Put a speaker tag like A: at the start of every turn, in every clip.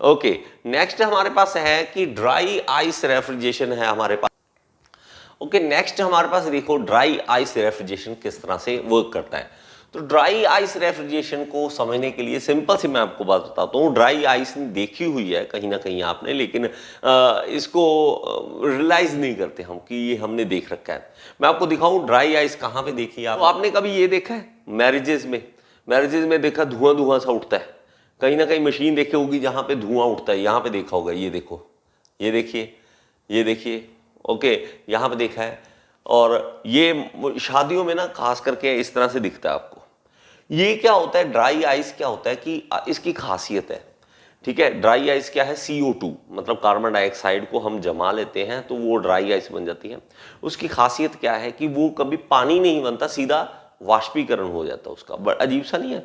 A: Okay, next हमारे पास है कि ड्राई आइस रेफ्रिजरेशन है हमारे पास। ओके, नेक्स्ट हमारे पास देखो ड्राई आइस रेफ्रिजरेशन किस तरह से वर्क करता है। तो ड्राई आइस रेफ्रिजरेशन को समझने के लिए सिंपल सी मैं आपको बात बताता हूँ। ड्राई आइस देखी हुई है कहीं ना कहीं आपने, लेकिन इसको रियलाइज नहीं करते हम कि ये हमने देख रखा है। मैं आपको दिखाऊं ड्राई आइस कहाँ पे देखी है। तो आपने कभी ये देखा है मैरिजेस में देखा धुआं धुआं सा उठता है, कहीं ना कहीं मशीन देखी होगी जहां पे धुआं उठता है, यहां पे देखा होगा। ये देखो, ये देखिए, ये देखिए। ओके, यहां पे देखा है। और ये शादियों में ना खास करके इस तरह से दिखता है आपको। ये क्या होता है, ड्राई आइस क्या होता है कि इसकी खासियत है, ठीक है। ड्राई आइस क्या है, CO2 मतलब कार्बन डाइऑक्साइड को हम जमा लेते हैं तो वो ड्राई आइस बन जाती है। उसकी खासियत क्या है कि वो कभी पानी नहीं बनता, सीधा वाष्पीकरण हो जाता है उसका। बड़ा अजीब सा नहीं है,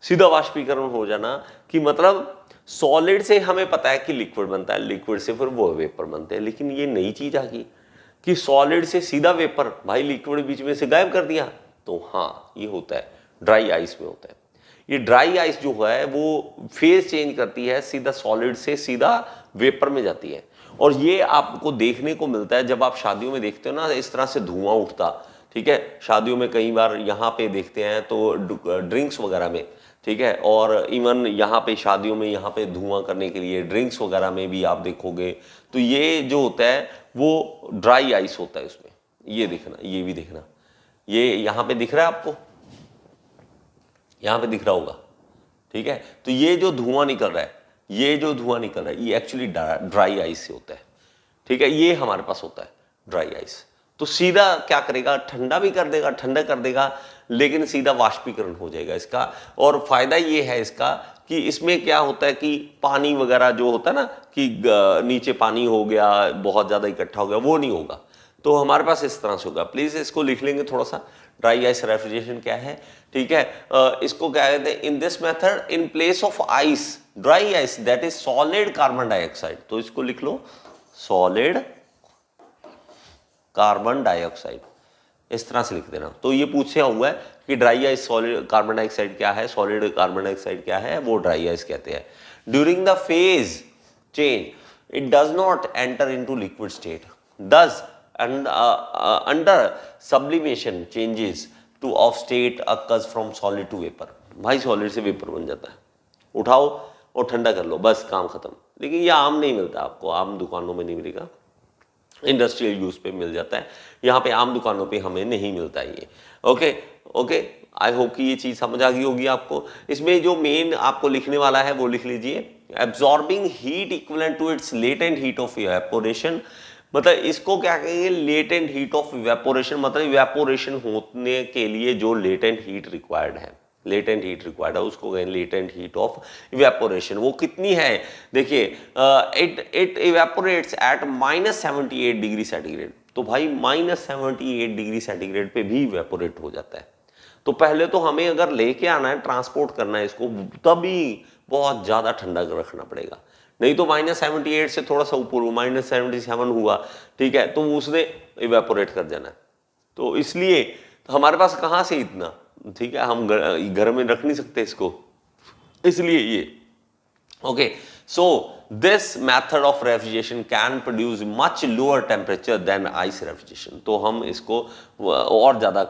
A: सीधा वाष्पीकरण हो जाना कि मतलब सॉलिड से हमें पता है कि लिक्विड बनता है, लिक्विड से फिर वो वेपर बनते हैं। लेकिन ये नई चीज आ गई कि सॉलिड से सीधा वेपर, भाई लिक्विड बीच में से गायब कर दिया। तो हाँ, ये होता है ड्राई आइस में होता है। ये ड्राई आइस जो है वो फेज चेंज करती है, सीधा सॉलिड से सीधा वेपर में जाती है। और ये आपको देखने को मिलता है जब आप शादियों में देखते हो ना, इस तरह से धुआं उठता, ठीक है। शादियों में कई बार यहाँ पे देखते हैं तो ड्रिंक्स वगैरह में, ठीक है। और इवन यहाँ पे शादियों में यहाँ पे धुआं करने के लिए ड्रिंक्स वगैरह में भी आप देखोगे तो ये जो होता है वो ड्राई आइस होता है उसमें। ये देखना, ये भी देखना, ये यहाँ पे दिख रहा है आपको, यहाँ पे दिख रहा होगा, ठीक है। तो ये जो धुआं निकल रहा है, ये जो धुआं निकल रहा है ये एक्चुअली ड्राई आइस से होता है, ठीक है। ये हमारे पास होता है ड्राई आइस। तो सीधा क्या करेगा, ठंडा भी कर देगा, ठंडा कर देगा, लेकिन सीधा वाष्पीकरण हो जाएगा इसका। और फायदा ये है इसका कि इसमें क्या होता है कि पानी वगैरह जो होता है ना कि नीचे पानी हो गया, बहुत ज्यादा इकट्ठा हो गया, वो नहीं होगा। तो हमारे पास इस तरह से होगा। प्लीज इसको लिख लेंगे थोड़ा सा, ड्राई आइस रेफ्रिजरेशन क्या है, ठीक है। इसको क्या कहते हैं, in this method in place of ice, dry ice that is solid carbon dioxide. तो इसको लिख लो सॉलिड कार्बन डाइऑक्साइड, इस तरह से लिख देना। तो ये पूछा हुआ है कि dry ice solid carbon dioxide क्या है, सॉलिड कार्बन डाइऑक्साइड क्या है, वो ड्राई आइस कहते हैं। During the phase change it does not enter into liquid state, thus under sublimation changes to of state occurs from solid to vapour. भाई solid से vapour बन जाता है, उठाओ और ठंडा कर लो, बस काम खत्म। लेकिन ये आम नहीं मिलता आपको, आम दुकानों में नहीं मिलेगा, इंडस्ट्रियल यूज पे मिल जाता है। यहाँ पे आम दुकानों पे हमें नहीं मिलता ये। ओके ओके, आई होप कि ये चीज समझ आ गई होगी आपको। इसमें जो मेन आपको लिखने वाला है वो लिख लीजिए, absorbing heat equivalent to its latent heat of evaporation. मतलब इसको क्या कहेंगे, लेटेंट हीट ऑफ इवेपोरेशन, मतलब इवेपोरेशन होने के लिए जो लेटेंट हीट रिक्वायर्ड है, लेटेंट हीट रिक्वायर्ड है उसको कहें लेटेंट हीट ऑफ इवेपोरेशन। वो कितनी है, देखिए it evaporates at -78 degree centigrade. तो भाई -78 डिग्री सेंटीग्रेड पे भी इवेपोरेट हो जाता है। तो पहले तो हमें अगर लेके आना है, ट्रांसपोर्ट करना है इसको, तभी बहुत ज्यादा ठंडा रखना पड़ेगा। नहीं तो -78 से थोड़ा सा ऊपर -77 हुआ, ठीक है, तो उसने इवेपोरेट कर जाना है। तो इसलिए तो हमारे पास कहाँ से इतना, ठीक है, हम घर में रख नहीं सकते इसको, इसलिए ये। Okay, so this method of refrigeration can produce much lower temperature than ice refrigeration. तो हम इसको और ज्यादा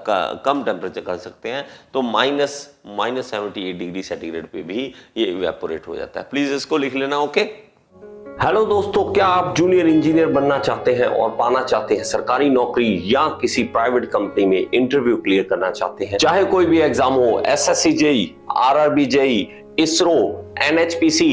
A: कम टेम्परेचर कर सकते हैं। तो -78 डिग्री सेंटीग्रेड पे भी ये इवेपोरेट हो जाता है। प्लीज इसको लिख लेना। ओके, हेलो दोस्तों, क्या आप जूनियर इंजीनियर बनना चाहते हैं और पाना चाहते हैं सरकारी नौकरी या किसी प्राइवेट कंपनी में इंटरव्यू क्लियर करना चाहते हैं, चाहे कोई भी एग्जाम हो, SSC JEE, RRB JEE, ISRO, NHPC,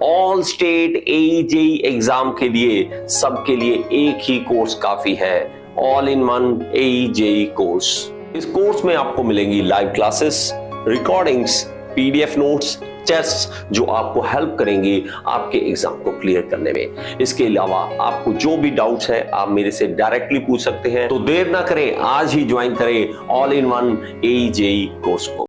A: all state AE JEE exam के लिए सबके लिए एक ही कोर्स काफी है, all in one AE JEE course. इस कोर्स में आपको मिलेंगी live classes, recordings, PDF notes, test जो आपको हेल्प करेंगे आपके एग्जाम को क्लियर करने में। इसके अलावा आपको जो भी डाउट्स है आप मेरे से डायरेक्टली पूछ सकते हैं। तो देर ना करें, आज ही ज्वाइन करें all in one AE JEE course को।